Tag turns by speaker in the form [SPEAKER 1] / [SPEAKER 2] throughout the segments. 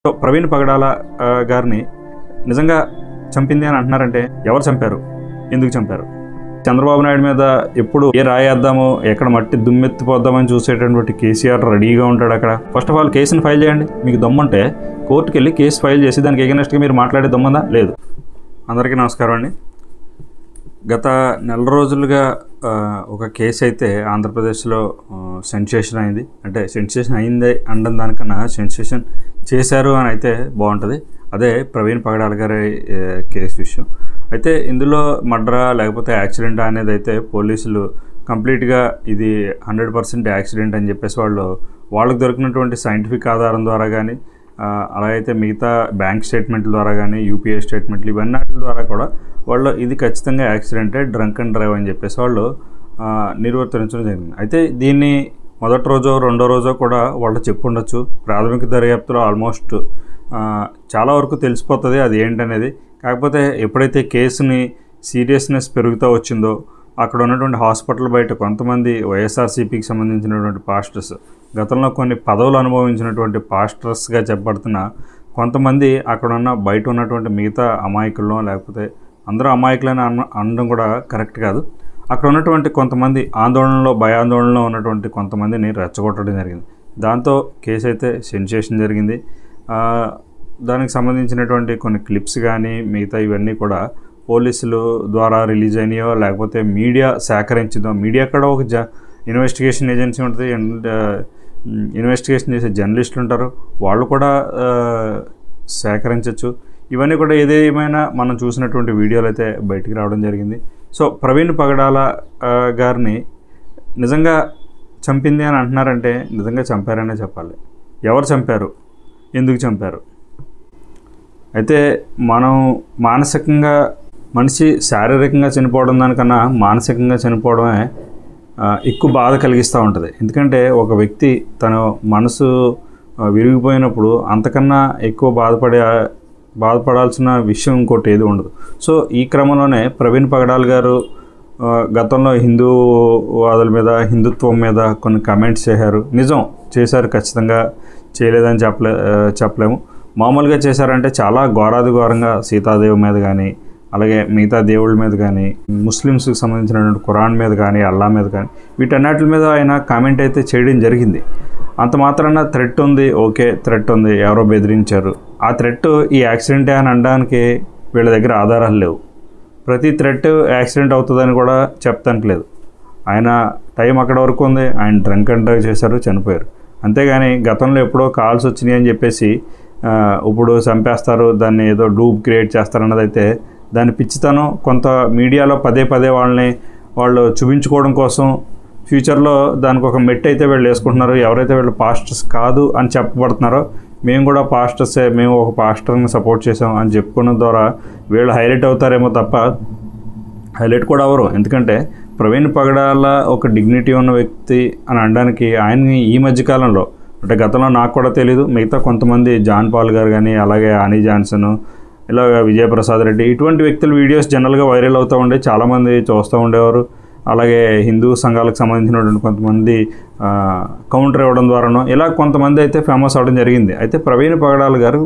[SPEAKER 1] So Praveen పగడాల గారిని నిజంగా చంపింది అని అంటున్నారంటే ఎవరు చంపారు, ఎందుకు చంపారు? చంద్రబాబు నాయుడు మీద ఎప్పుడు ఏ రాయేద్దామో ఎక్కడ మట్టి దుమ్మెత్తిపోద్దామని చూసేటటువంటి కేసీఆర్ రెడీగా ఉంటాడు అక్కడ. ఫస్ట్ ఆఫ్ ఆల్ కేసుని ఫైల్ చేయండి. మీకు దమ్ముంటే కోర్టుకు వెళ్ళి కేసు ఫైల్ చేసి దానికి ఎగనెస్ట్గా మీరు మాట్లాడే దమ్ముందా? లేదు. అందరికీ నమస్కారం అండి. గత నెల రోజులుగా ఒక కేసు అయితే ఆంధ్రప్రదేశ్లో సెన్సేషన్ అయింది. అంటే సెన్సేషన్ అయింది అనడం దానికన్నా సెన్సేషన్ చేశారు అని అయితే బాగుంటుంది. అదే ప్రవీణ్ పగడాల గారి కేసు విషయం. అయితే ఇందులో మర్డరా లేకపోతే యాక్సిడెంట్ అనేది అయితే పోలీసులు కంప్లీట్గా ఇది 100% యాక్సిడెంట్ అని చెప్పేసి వాళ్ళకు దొరికినటువంటి సైంటిఫిక్ ఆధారం ద్వారా కానీ అలాగైతే మిగతా బ్యాంక్ స్టేట్మెంట్ల ద్వారా కానీ యూపీఐ స్టేట్మెంట్లు ఇవన్నీ ద్వారా కూడా వాళ్ళు ఇది ఖచ్చితంగా యాక్సిడెంటే, డ్రంక్ అండ్ డ్రైవ్ అని చెప్పేసి వాళ్ళు నిర్వర్తించడం జరిగింది. అయితే దీన్ని మొదటి రోజో రెండో రోజో కూడా వాళ్ళు చెప్పుండొచ్చు. ప్రాథమిక దర్యాప్తులో ఆల్మోస్ట్ చాలా వరకు తెలిసిపోతుంది అది ఏంటనేది. కాకపోతే ఎప్పుడైతే కేసుని సీరియస్నెస్ పెరుగుతూ వచ్చిందో అక్కడ ఉన్నటువంటి హాస్పిటల్ బయట కొంతమంది వైఎస్ఆర్సీపీకి సంబంధించినటువంటి పాస్టర్స్, గతంలో కొన్ని పదవులు అనుభవించినటువంటి పాస్టర్స్గా చెప్పబడుతున్న కొంతమంది అక్కడ ఉన్న బయట ఉన్నటువంటి మిగతా అమాయకులను, లేకపోతే అందరూ అమాయకులని అనడం కూడా కరెక్ట్ కాదు, అక్కడ ఉన్నటువంటి కొంతమంది ఆందోళనలో భయాందోళనలో ఉన్నటువంటి కొంతమందిని రెచ్చగొట్టడం జరిగింది. దాంతో కేసు అయితే సెన్సేషన్ జరిగింది. దానికి సంబంధించినటువంటి కొన్ని క్లిప్స్ కానీ మిగతా ఇవన్నీ కూడా పోలీసులు ద్వారా రిలీజ్ అయినాయో లేకపోతే మీడియా సేకరించిందో, మీడియా కూడా ఒక ఇన్వెస్టిగేషన్ ఏజెన్సీ ఉంటుంది అండ్ ఇన్వెస్టిగేషన్ చేసే జర్నలిస్టులు ఉంటారు, వాళ్ళు కూడా సేకరించవచ్చు. ఇవన్నీ కూడా ఏదేమైనా మనం చూసినటువంటి వీడియోలు అయితే బయటికి రావడం జరిగింది. సో ప్రవీణ్ పగడాల గారిని నిజంగా చంపింది అని అంటున్నారంటే నిజంగా చంపారనే చెప్పాలి. ఎవరు చంపారు, ఎందుకు చంపారు? అయితే మనం మానసికంగా మనిషి శారీరకంగా చనిపోవడం దానికన్నా మానసికంగా చనిపోవడమే ఎక్కువ బాధ కలిగిస్తూ ఉంటుంది. ఎందుకంటే ఒక వ్యక్తి తన మనసు విరిగిపోయినప్పుడు అంతకన్నా ఎక్కువ బాధపడాల్సిన విషయం ఇంకోటి ఏది ఉండదు. సో ఈ క్రమంలోనే ప్రవీణ్ పగడాల గారు గతంలో హిందూవాదుల మీద, హిందుత్వం మీద కొన్ని కామెంట్స్ నిజం చేశారు, ఖచ్చితంగా చేయలేదని చెప్పలేము. మామూలుగా చేశారంటే చాలా ఘోరాది ఘోరంగా సీతాదేవి మీద కానీ అలాగే మిగతా దేవుళ్ళ మీద కానీ ముస్లిమ్స్కి సంబంధించినటువంటి ఖురాన్ మీద కానీ అల్లా మీద కానీ వీటన్నిటి మీద ఆయన కామెంట్ అయితే చేయడం జరిగింది. అంత మాత్రాన థ్రెట్ ఉంది, ఓకే థ్రెట్ ఉంది, ఎవరో బెదిరించారు, ఆ థ్రెట్ ఈ యాక్సిడెంటే అని అనడానికి వీళ్ళ దగ్గర ఆధారాలు లేవు. ప్రతి థ్రెట్ యాక్సిడెంట్ అవుతుందని కూడా చెప్తానికి లేదు. ఆయన టైం అక్కడ వరకు ఉంది, ఆయన డ్రంక్ అండ్ డ్రైవ్ చేశారు, చనిపోయారు. అంతేగాని గతంలో ఎప్పుడో కాల్స్ వచ్చినాయి అని చెప్పేసి ఇప్పుడు చంపేస్తారు, దాన్ని ఏదో డూప్ క్రియేట్ చేస్తారన్నది అయితే దాని పిచ్చితనం కొంత మీడియాలో పదే వాళ్ళు చూపించుకోవడం కోసం ఫ్యూచర్లో దానికి ఒక మెట్ అయితే వీళ్ళు వేసుకుంటున్నారు. ఎవరైతే వీళ్ళు పాస్టర్స్ కాదు అని చెప్పబడుతున్నారో మేము కూడా పాస్టర్సే, మేము ఒక పాస్టర్ని సపోర్ట్ చేసాం అని చెప్పుకోవడం ద్వారా వీళ్ళు హైలైట్ అవుతారేమో తప్ప హైలైట్ కూడా అవ్వరు. ఎందుకంటే ప్రవీణ్ పగడాల ఒక డిగ్నిటీ ఉన్న వ్యక్తి అని అనడానికి ఆయన్ని ఈ మధ్యకాలంలో అంటే గతంలో నాకు కూడా తెలీదు, మిగతా కొంతమంది జాన్ పాల్ గారు కానీ అలాగే ఆనీ జాన్సన్ ఇలాగ విజయప్రసాద్ రెడ్డి ఇటువంటి వ్యక్తుల వీడియోస్ జనరల్గా వైరల్ అవుతూ ఉండే చాలామంది చూస్తూ ఉండేవారు. అలాగే హిందూ సంఘాలకు సంబంధించినటువంటి కొంతమంది కౌంటర్ ఇవ్వడం ద్వారానో ఇలా కొంతమంది అయితే ఫేమస్ అవ్వడం జరిగింది. అయితే ప్రవీణ్ పగడాల గారు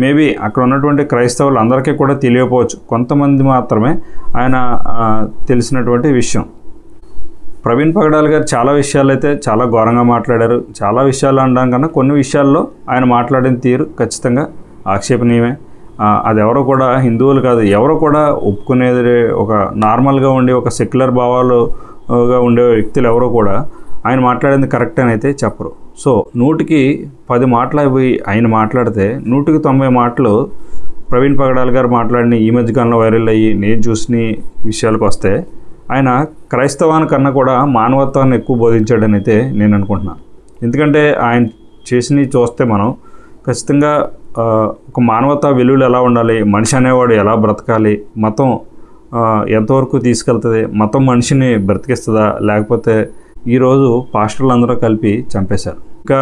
[SPEAKER 1] మేబీ అక్కడ ఉన్నటువంటి క్రైస్తవులు అందరికీ కూడా తెలియకపోవచ్చు, కొంతమంది మాత్రమే ఆయన తెలిసినటువంటి విషయం. ప్రవీణ్ పగడాల గారు చాలా విషయాలు అయితే చాలా ఘోరంగా మాట్లాడారు. చాలా విషయాలు అనడం కన్నా కొన్ని విషయాల్లో ఆయన మాట్లాడిన తీరు ఖచ్చితంగా ఆక్షేపణీయమే. అది ఎవరో కూడా హిందువులు కాదు, ఎవరో కూడా ఒప్పుకునేది ఒక నార్మల్గా ఉండి ఒక సెక్యులర్ భావాలుగా ఉండే వ్యక్తులు ఎవరో కూడా ఆయన మాట్లాడింది కరెక్ట్ అని అయితే చెప్పరు. సో 100కి 10 మాటలు అవి ఆయన మాట్లాడితే 100కి 90 మాటలు ప్రవీణ్ పగడాల గారు మాట్లాడిన ఈ మధ్యకాలంలో వైరల్ అయ్యి నేను చూసిన విషయాలకు వస్తే ఆయన క్రైస్తవానికన్నా కూడా మానవత్వాన్ని ఎక్కువ బోధించాడని అయితే నేను అనుకుంటున్నాను. ఎందుకంటే ఆయన చేసినవి చూస్తే మనం ఖచ్చితంగా ఒక మానవతా విలువలు ఎలా ఉండాలి, మనిషి అనేవాడు ఎలా బ్రతకాలి, మతం ఎంతవరకు తీసుకెళ్తుంది, మతం మనిషిని బ్రతికిస్తుందా లేకపోతే ఈరోజు పాస్టర్లు అందరూ కలిపి చంపేశారు ఇంకా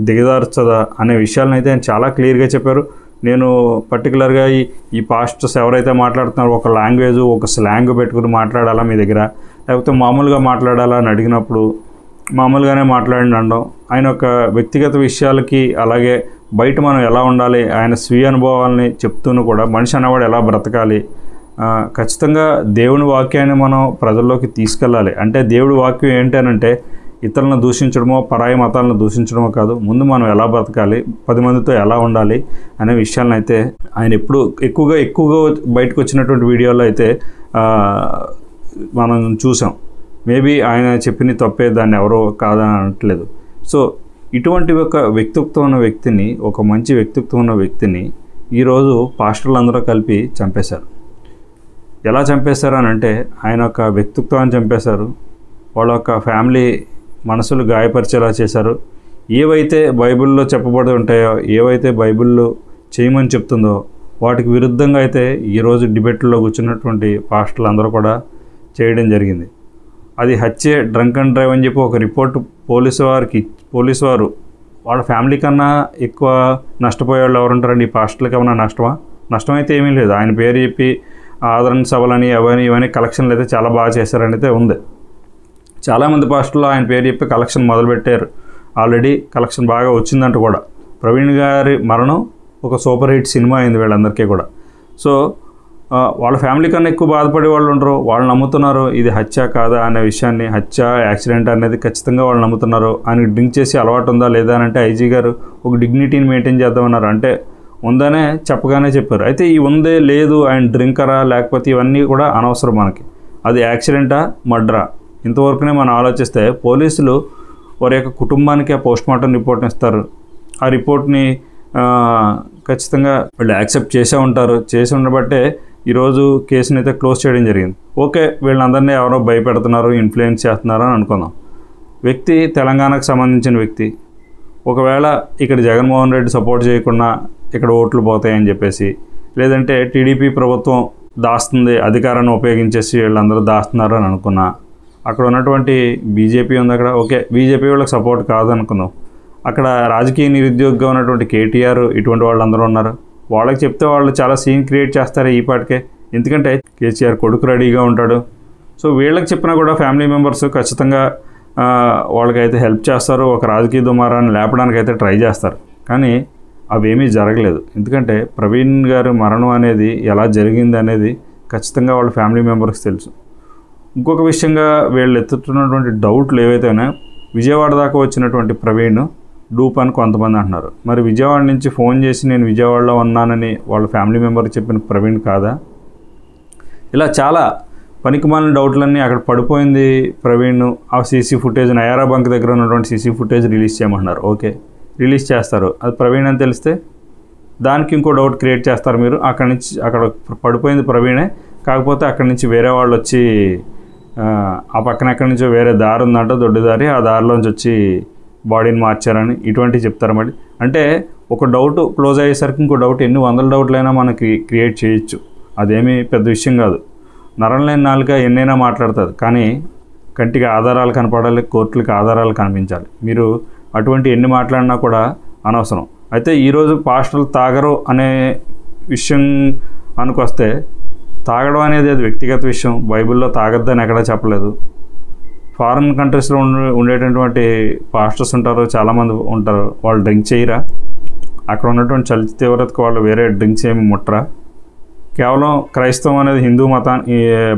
[SPEAKER 1] దిగదార్చదా అనే విషయాలను అయితే ఆయన చాలా క్లియర్గా చెప్పారు. నేను పర్టికులర్గా ఈ పాస్టర్స్ ఎవరైతే మాట్లాడుతున్నారో ఒక లాంగ్వేజ్ ఒక స్లాంగ్ పెట్టుకుని మాట్లాడాలా మీ దగ్గర లేకపోతే మామూలుగా మాట్లాడాలా అని అడిగినప్పుడు మామూలుగానే మాట్లాడిన అనడం ఆయన ఒక వ్యక్తిగత విషయాలకి అలాగే బయట మనం ఎలా ఉండాలి, ఆయన స్వీయ అనుభవాలని చెప్తూను కూడా మనిషి అనేవాడు ఎలా బ్రతకాలి, ఖచ్చితంగా దేవుని వాక్యాన్ని మనం ప్రజల్లోకి తీసుకెళ్ళాలి. అంటే దేవుడి వాక్యం ఏంటనంటే ఇతరులను దూషించడమో పరాయి మతాలను దూషించడమో కాదు, ముందు మనం ఎలా బ్రతకాలి, 10 మందితో ఎలా ఉండాలి అనే విషయాలను అయితే ఆయన ఎప్పుడు ఎక్కువగా బయటకు వచ్చినటువంటి వీడియోలో అయితే మనం చూసాం. మేబీ ఆయన చెప్పిన తప్పే, దాన్ని ఎవరో కాదని అనట్లేదు. సో ఇటువంటి ఒక వ్యక్తిత్వం ఉన్న వ్యక్తిని, ఒక మంచి వ్యక్తిత్వం ఉన్న వ్యక్తిని ఈరోజు పాస్టర్లు అందరూ కలిపి చంపేశారు. ఎలా చంపేశారు అని అంటే ఆయన యొక్క వ్యక్తిత్వాన్ని చంపేశారు, వాళ్ళ యొక్క ఫ్యామిలీ మనసులు గాయపరిచేలా చేశారు. ఏవైతే బైబిల్లో చెప్పబడి ఉంటాయో, ఏవైతే బైబిల్లో చేయమని చెప్తుందో వాటికి విరుద్ధంగా అయితే ఈరోజు డిబేట్లో కూర్చున్నటువంటి పాస్టర్లు అందరూ కూడా చేయడం జరిగింది. అది హత్యే, డ్రంక్ అండ్ డ్రైవ్ అని చెప్పి ఒక రిపోర్ట్ పోలీసు వారు వాళ్ళ ఫ్యామిలీ కన్నా ఎక్కువ నష్టపోయే వాళ్ళు ఎవరుంటారండి? ఈ పాస్టర్లకు ఏమైనా నష్టం అయితే ఏమీ లేదు. ఆయన పేరు చెప్పి ఆదరణ సభలని ఇవన్నీ కలెక్షన్లు అయితే చాలా బాగా చేశారని అయితే ఉంది. చాలామంది పాస్టర్లు ఆయన పేరు చెప్పి కలెక్షన్ మొదలుపెట్టారు. ఆల్రెడీ కలెక్షన్ బాగా వచ్చిందంట కూడా. ప్రవీణ్ గారి మరణం ఒక సూపర్ హిట్ సినిమా అయింది వీళ్ళందరికీ కూడా. సో వాళ్ళ ఫ్యామిలీ కన్నా ఎక్కువ బాధపడే వాళ్ళు ఉండరు. వాళ్ళు నమ్ముతున్నారు ఇది హత్య కాదా అనే విషయాన్ని, హత్య యాక్సిడెంట్ అనేది ఖచ్చితంగా వాళ్ళు నమ్ముతున్నారు. ఆయనకి డ్రింక్ చేసి అలవాటు ఉందా లేదా అని అంటే ఐజీ గారు ఒక డిగ్నిటీని మెయింటైన్ చేద్దామన్నారు. అంటే ఉందనే చెప్పగానే చెప్పారు. అయితే ఈ ఉందే లేదు, ఆయన డ్రింకరా లేకపోతే ఇవన్నీ కూడా అనవసరం మనకి. అది యాక్సిడెంటా మర్డరా ఇంతవరకునే మనం ఆలోచిస్తే పోలీసులు వారి యొక్క కుటుంబానికి ఆ పోస్ట్మార్టం రిపోర్ట్ని ఇస్తారు. ఆ రిపోర్ట్ని ఖచ్చితంగా వాళ్ళు యాక్సెప్ట్ చేసే ఉంటారు. చేసి ఉండబట్టే ఈరోజు కేసుని అయితే క్లోజ్ చేయడం జరిగింది. ఓకే, వీళ్ళందరినీ ఎవరో భయపెడుతున్నారు, ఇన్ఫ్లుయెన్స్ చేస్తున్నారు అని అనుకుందాం. వ్యక్తి తెలంగాణకు సంబంధించిన వ్యక్తి. ఒకవేళ ఇక్కడ జగన్మోహన్ రెడ్డి సపోర్ట్ చేయకుండా ఇక్కడ ఓట్లు పోతాయని చెప్పేసి, లేదంటే టీడీపీ ప్రభుత్వం దాస్తుంది, అధికారాన్ని ఉపయోగించేసి వీళ్ళందరూ దాస్తున్నారు అని అనుకున్నా, అక్కడ ఉన్నటువంటి బీజేపీ ఉంది అక్కడ. ఓకే, బీజేపీ వాళ్ళకి సపోర్ట్ కాదు అనుకుందాం. అక్కడ రాజకీయ నిరుద్యోగిగా ఉన్నటువంటి కేటీఆర్ ఇటువంటి వాళ్ళందరూ ఉన్నారు. వాళ్ళకి చెప్తే వాళ్ళు చాలా సీన్ క్రియేట్ చేస్తారు ఈ పాటికే. ఎందుకంటే కేసీఆర్ కొడుకు రెడీగా ఉంటాడు. సో వీళ్ళకి చెప్పినా కూడా ఫ్యామిలీ మెంబర్స్ ఖచ్చితంగా వాళ్ళకైతే హెల్ప్ చేస్తారు, ఒక రాజకీయ దుమారాన్ని లేపడానికి అయితే ట్రై చేస్తారు. కానీ అవేమీ జరగలేదు. ఎందుకంటే ప్రవీణ్ గారి మరణం అనేది ఎలా జరిగింది అనేది ఖచ్చితంగా వాళ్ళ ఫ్యామిలీ మెంబర్స్కి తెలుసు. ఇంకొక విషయంగా వీళ్ళు ఎత్తుతున్నటువంటి డౌట్లు ఏవైతే ఉన్నాయో, విజయవాడ దాకా వచ్చినటువంటి ప్రవీణ్ డూప్ అని కొంతమంది అంటున్నారు. మరి విజయవాడ నుంచి ఫోన్ చేసి నేను విజయవాడలో ఉన్నానని వాళ్ళ ఫ్యామిలీ మెంబర్కి చెప్పిన ప్రవీణ్ కాదా? ఇలా చాలా పనికిమాలిన డౌట్లన్నీ అక్కడ పడిపోయింది ప్రవీణ్. ఆ సీసీ ఫుటేజ్ నయారా బంక్ దగ్గర ఉన్నటువంటి సీసీ ఫుటేజ్ రిలీజ్ చేయమంటున్నారు. ఓకే, రిలీజ్ చేస్తారు. అది ప్రవీణ్ అని తెలిస్తే దానికి ఇంకో డౌట్ క్రియేట్ చేస్తారు మీరు. అక్కడ పడిపోయింది ప్రవీణే, కాకపోతే అక్కడి నుంచి వేరే వాళ్ళు వచ్చి ఆ పక్కన ఎక్కడి నుంచో వేరే దారి ఉందంట, దొడ్డు దారి, ఆ దారిలోంచి వచ్చి బాడీని మార్చారని ఇటువంటివి చెప్తారు. మరి అంటే ఒక డౌట్ క్లోజ్ అయ్యేసరికి ఇంకో డౌట్ ఎన్ని 100 డౌట్లైనా మనకి క్రియేట్ చేయొచ్చు. అదేమీ పెద్ద విషయం కాదు. నరం లేని నాలుక ఎన్నైనా మాట్లాడుతుంది. కానీ కంటికి ఆధారాలు కనపడాలి, కోర్టులకు ఆధారాలు కనిపించాలి. మీరు అటువంటి ఎన్ని మాట్లాడినా కూడా అనవసరం. అయితే ఈరోజు పాస్టర్లు తాగరు అనే విషయం అనుకొస్తే, తాగడం అనేది అది వ్యక్తిగత విషయం. బైబిల్లో తాగద్దని ఎక్కడా చెప్పలేదు. ఫారిన్ కంట్రీస్లో ఉండేటటువంటి పాస్టర్స్ ఉంటారు, చాలామంది ఉంటారు. వాళ్ళు డ్రింక్ చేయరా? అక్కడ ఉన్నటువంటి చలి తీవ్రతకు వాళ్ళు వేరే డ్రింక్స్ ఏమి ముట్టరా? కేవలం క్రైస్తవం అనేది హిందూ మతాన్ని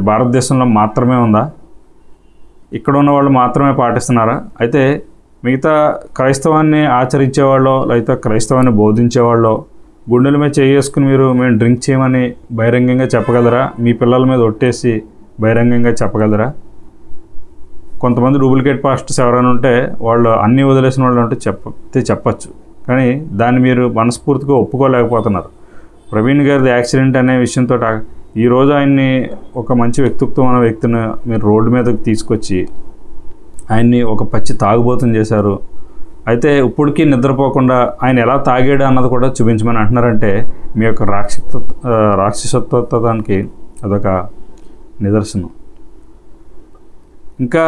[SPEAKER 1] భారతదేశంలో మాత్రమే ఉందా? ఇక్కడ ఉన్న వాళ్ళు మాత్రమే పాటిస్తున్నారా? అయితే మిగతా క్రైస్తవాన్ని ఆచరించేవాళ్ళు, లేకపోతే క్రైస్తవాన్ని బోధించేవాళ్ళు గుండెల మీద చేసుకుని మేము డ్రింక్ చేయమని బహిరంగంగా చెప్పగలరా? మీ పిల్లల మీద ఒట్టేసి బహిరంగంగా చెప్పగలరా? కొంతమంది డూప్లికేట్ పాస్టర్స్ ఎవరైనా ఉంటే వాళ్ళు అన్నీ వదిలేసిన వాళ్ళు ఉంటే చెప్పచ్చు. కానీ దాన్ని మీరు మనస్ఫూర్తిగా ఒప్పుకోలేకపోతున్నారు. ప్రవీణ్ గారిది యాక్సిడెంట్ అనే విషయంతో ఈరోజు ఆయన్ని ఒక మంచి వ్యక్తిత్వం అనే వ్యక్తిని మీరు రోడ్డు మీదకి తీసుకొచ్చి ఆయన్ని ఒక పచ్చి తాగుబోతం చేశారు. అయితే ఇప్పటికీ నిద్రపోకుండా ఆయన ఎలా తాగాడు అన్నది కూడా చూపించమని అంటున్నారంటే మీ యొక్క రాక్షసత్వానికి అదొక నిదర్శనం. ఇంకా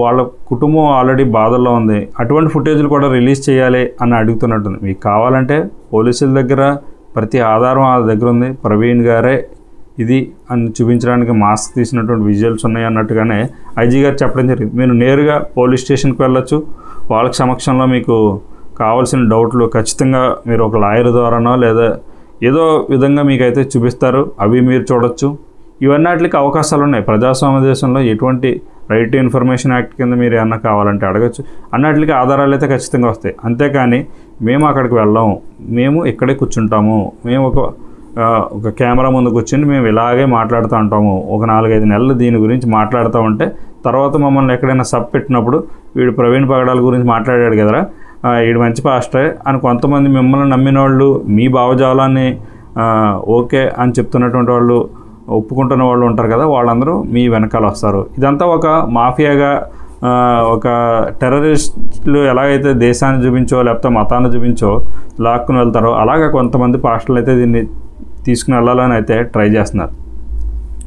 [SPEAKER 1] వాళ్ళ కుటుంబం ఆల్రెడీ బాధల్లో ఉంది. అటువంటి ఫుటేజ్లు కూడా రిలీజ్ చేయాలి అని అడుగుతున్నట్టుంది. మీకు కావాలంటే పోలీసుల దగ్గర ప్రతి ఆధారం ఆ దగ్గర ఉంది. ప్రవీణ్ గారే ఇది అని చూపించడానికి మాస్క్ తీసినటువంటి విజువల్స్ ఉన్నాయి అన్నట్టుగానే ఐజీ గారు చెప్పడం జరిగింది. మీరు నేరుగా పోలీస్ స్టేషన్కి వెళ్ళొచ్చు, వాళ్ళకి సమక్షంలో మీకు కావాల్సిన డౌట్లు ఖచ్చితంగా మీరు ఒక లాయర్ ద్వారానో లేదా ఏదో విధంగా మీకైతే చూపిస్తారు. అవి మీరు చూడొచ్చు. ఇవన్నిటికి అవకాశాలు ఉన్నాయి. ప్రజాస్వామ్య దేశంలో ఎటువంటి రైట్ టు ఇన్ఫర్మేషన్ యాక్ట్ కింద మీరు ఏమన్నా కావాలంటే అడగచ్చు. అన్నిటికీ ఆధారాలు అయితే ఖచ్చితంగా వస్తాయి. అంతేకాని మేము అక్కడికి వెళ్ళాము, మేము ఇక్కడే కూర్చుంటాము, మేము ఒక కెమెరా ముందు కూర్చుని మేము ఇలాగే మాట్లాడుతూ ఉంటాము, ఒక 4-5 నెలలు దీని గురించి మాట్లాడుతూ ఉంటే తర్వాత మమ్మల్ని ఎక్కడైనా సబ్ పెట్టినప్పుడు వీడు ప్రవీణ్ పగడాల గురించి మాట్లాడాడు కదరా, వీడు మంచి పాస్టరే అని కొంతమంది మిమ్మల్ని నమ్మిన వాళ్ళు, మీ భావజాలాన్ని ఓకే అని చెప్తున్నటువంటి వాళ్ళు, ఒప్పుకుంటున్న వాళ్ళు ఉంటారు కదా, వాళ్ళందరూ మీ వెనకాల వస్తారు. ఇదంతా ఒక మాఫియాగా, ఒక టెర్రరిస్టులు ఎలాగైతే దేశాన్ని చూపించో లేకపోతే మతాన్ని చూపించో లాక్కుని వెళ్తారో అలాగే కొంతమంది పాస్టర్లు అయితే దీన్ని తీసుకుని వెళ్ళాలని అయితే ట్రై చేస్తున్నారు.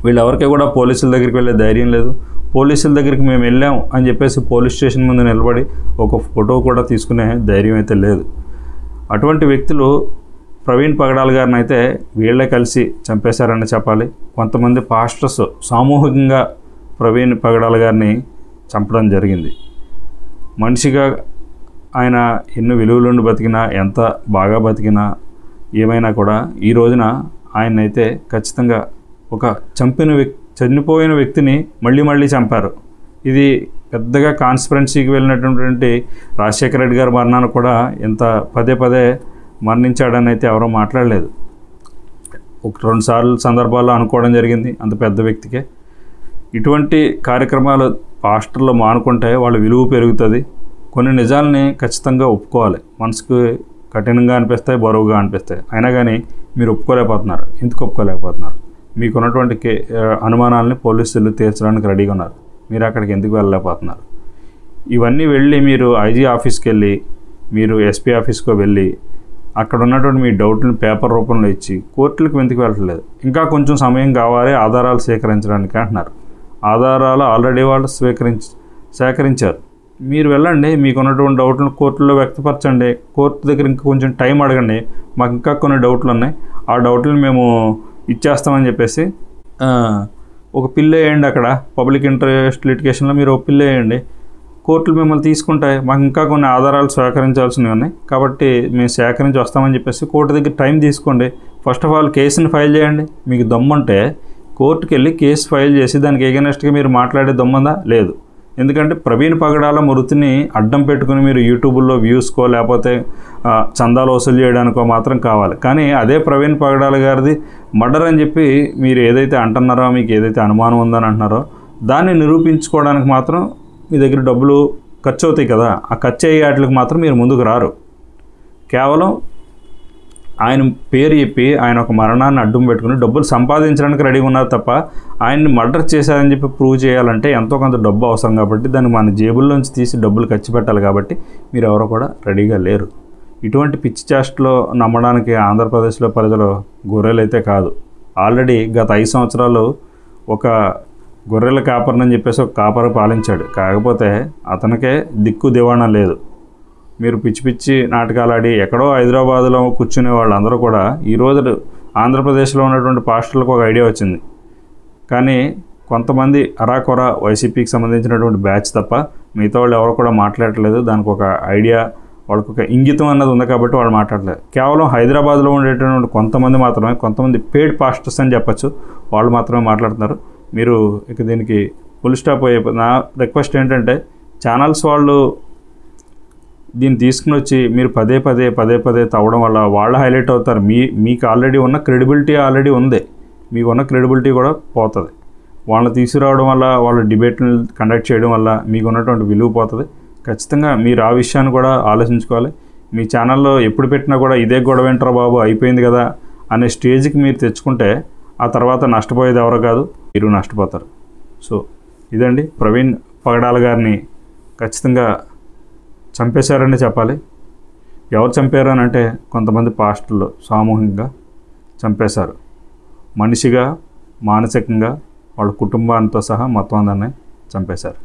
[SPEAKER 1] వీళ్ళెవరికి కూడా పోలీసుల దగ్గరికి వెళ్ళే ధైర్యం లేదు. పోలీసుల దగ్గరికి మేము వెళ్ళాం అని చెప్పేసి పోలీస్ స్టేషన్ ముందు నిలబడి ఒక ఫోటో కూడా తీసుకునే ధైర్యం అయితే లేదు. అటువంటి వ్యక్తులు ప్రవీణ్ పగడాల గారిని అయితే వీళ్ళే కలిసి చంపేశారని చెప్పాలి. కొంతమంది పాస్టర్స్ సామూహికంగా ప్రవీణ్ పగడాల గారిని చంపడం జరిగింది. మనిషిగా ఆయన ఎన్ని విలువలుండి బతికినా, ఎంత బాగా బతికినా, ఏమైనా కూడా ఈ రోజున ఆయనైతే ఖచ్చితంగా ఒక చనిపోయిన వ్యక్తిని మళ్ళీ చంపారు. ఇది పెద్దగా కాన్స్పిరెన్సీకి వెళ్ళినటువంటి రాజశేఖర రెడ్డి గారి మరణాన్ని కూడా ఎంత పదే మరణించాడని అయితే ఎవరో మాట్లాడలేదు. 1-2 సార్లు సందర్భాల్లో అనుకోవడం జరిగింది అంత పెద్ద వ్యక్తికే. ఇటువంటి కార్యక్రమాలు పాస్టర్లు మానుకుంటే వాళ్ళ విలువ పెరుగుతుంది. కొన్ని నిజాలని ఖచ్చితంగా ఒప్పుకోవాలి. మనసుకు కఠినంగా అనిపిస్తాయి, బరువుగా అనిపిస్తాయి. అయినా కానీ మీరు ఒప్పుకోలేకపోతున్నారు. ఎందుకు ఒప్పుకోలేకపోతున్నారు? మీకున్నటువంటి అనుమానాలని పోలీసులు తీర్చడానికి రెడీగా ఉన్నారు. మీరు అక్కడికి ఎందుకు వెళ్ళలేకపోతున్నారు? ఇవన్నీ వెళ్ళి మీరు ఐజీ ఆఫీస్కి వెళ్ళి, మీరు ఎస్పీ ఆఫీస్కి వెళ్ళి అక్కడ ఉన్నటువంటి మీ డౌట్లను పేపర్ రూపంలో ఇచ్చి కోర్టులకు ఎందుకు వెళ్ళట్లేదు? ఇంకా కొంచెం సమయం కావాలి ఆధారాలు సేకరించడానికి అంటున్నారు. ఆధారాలు ఆల్రెడీ వాళ్ళు సేకరించారు. మీరు వెళ్ళండి, మీకున్నటువంటి డౌట్లను కోర్టులో వ్యక్తపరచండి. కోర్టు దగ్గర ఇంకా కొంచెం టైం అడగండి, మాకు ఇంకా కొన్ని డౌట్లు ఉన్నాయి, ఆ డౌట్లను మేము ఇచ్చేస్తామని చెప్పేసి ఒక పిల్ వేయండి. అక్కడ పబ్లిక్ ఇంట్రెస్ట్ లిటిగేషన్లో మీరు ఒక పిల్ వేయండి. కోర్టులు మిమ్మల్ని తీసుకుంటాయి. మాకు ఇంకా కొన్ని ఆధారాలు సేకరించాల్సినవి ఉన్నాయి కాబట్టి మేము సేకరించి వస్తామని చెప్పేసి కోర్టు దగ్గర టైం తీసుకోండి. ఫస్ట్ ఆఫ్ ఆల్ కేసుని ఫైల్ చేయండి. మీకు దమ్ముంటే కోర్టుకి వెళ్ళి కేసు ఫైల్ చేసి దానికి ఎగెనెస్ట్గా మీరు మాట్లాడే దమ్ముందా? లేదు. ఎందుకంటే ప్రవీణ్ పగడాల మృతిని అడ్డం పెట్టుకుని మీరు యూట్యూబ్లో వ్యూస్కో లేకపోతే చందాలు వసూలు చేయడానికో మాత్రం కావాలి. కానీ అదే ప్రవీణ్ పగడాల గారిది మర్డర్ అని చెప్పి మీరు ఏదైతే అంటున్నారో, మీకు ఏదైతే అనుమానం ఉందని అంటున్నారో దాన్ని నిరూపించుకోవడానికి మాత్రం మీ దగ్గర డబ్బులు ఖర్చు అవుతాయి కదా. ఆ ఖర్చు అయ్యే వాటికి మాత్రం మీరు ముందుకు రారు. కేవలం ఆయన పేరు చెప్పి ఆయన ఒక మరణాన్ని అడ్డం పెట్టుకుని డబ్బులు సంపాదించడానికి రెడీగా ఉన్నారు తప్ప ఆయన్ని మర్డర్ చేశారని చెప్పి ప్రూవ్ చేయాలంటే ఎంతో కొంత డబ్బు అవసరం కాబట్టి దాన్ని మన జేబుల్లోంచి తీసి డబ్బులు ఖర్చు పెట్టాలి కాబట్టి మీరు ఎవరో కూడా రెడీగా లేరు. ఇటువంటి పిచ్చి చేష్టలో నమ్మడానికి ఆంధ్రప్రదేశ్లో ప్రజలు గొర్రెలైతే కాదు. ఆల్రెడీ గత 5 సంవత్సరాలు ఒక గొర్రెల కాపర్నని చెప్పేసి ఒక కాపరు పాలించాడు. కాకపోతే అతనికే దిక్కు దివాణా లేదు. మీరు పిచ్చి నాటకాలు ఆడి ఎక్కడో హైదరాబాద్లో కూర్చునే వాళ్ళందరూ కూడా ఈరోజు ఆంధ్రప్రదేశ్లో ఉన్నటువంటి పాస్టర్లకు ఒక ఐడియా వచ్చింది. కానీ కొంతమంది అరాకొర వైసీపీకి సంబంధించినటువంటి బ్యాచ్ తప్ప మిగతా వాళ్ళు ఎవరు కూడా మాట్లాడట్లేదు. దానికి ఒక ఐడియా, వాళ్ళకు ఒక ఇంగితం అన్నది ఉంది కాబట్టి వాళ్ళు మాట్లాడలేదు. కేవలం హైదరాబాద్లో ఉండేటటువంటి కొంతమంది పెయిడ్ పాస్టర్స్ అని చెప్పచ్చు, వాళ్ళు మాత్రమే మాట్లాడుతున్నారు. మీరు ఇక దీనికి ఫుల్ స్టాప్ అయిపోయి నా రిక్వెస్ట్ ఏంటంటే ఛానల్స్ వాళ్ళు దీన్ని తీసుకుని వచ్చి మీరు పదే తవ్వడం వల్ల వాళ్ళు హైలైట్ అవుతారు. మీకు ఆల్రెడీ ఉన్న క్రెడిబిలిటీ ఆల్రెడీ ఉంది, మీకు ఉన్న క్రెడిబిలిటీ కూడా పోతుంది. వాళ్ళని తీసుకురావడం వల్ల, వాళ్ళ డిబేట్ని కండక్ట్ చేయడం వల్ల మీకు ఉన్నటువంటి విలువ పోతుంది. ఖచ్చితంగా మీరు ఆ విషయాన్ని కూడా ఆలోచించుకోవాలి. మీ ఛానల్లో ఎప్పుడు పెట్టినా కూడా ఇదే గొడవ ఏంట్రా బాబు అయిపోయింది కదా అనే స్టేజ్కి మీరు తెచ్చుకుంటే ఆ తర్వాత నష్టపోయేది ఎవరో కాదు, మీరు నష్టపోతారు. సో ఇదండి, ప్రవీణ్ పగడాల గారిని ఖచ్చితంగా చంపేశారని చెప్పాలి. ఎవరు చంపారు అని అంటే కొంతమంది పాస్టర్లు సామూహికంగా చంపేశారు. మనిషిగా, మానసికంగా, వాళ్ళ కుటుంబాలతో సహా మొత్తం అందరినీ చంపేశారు.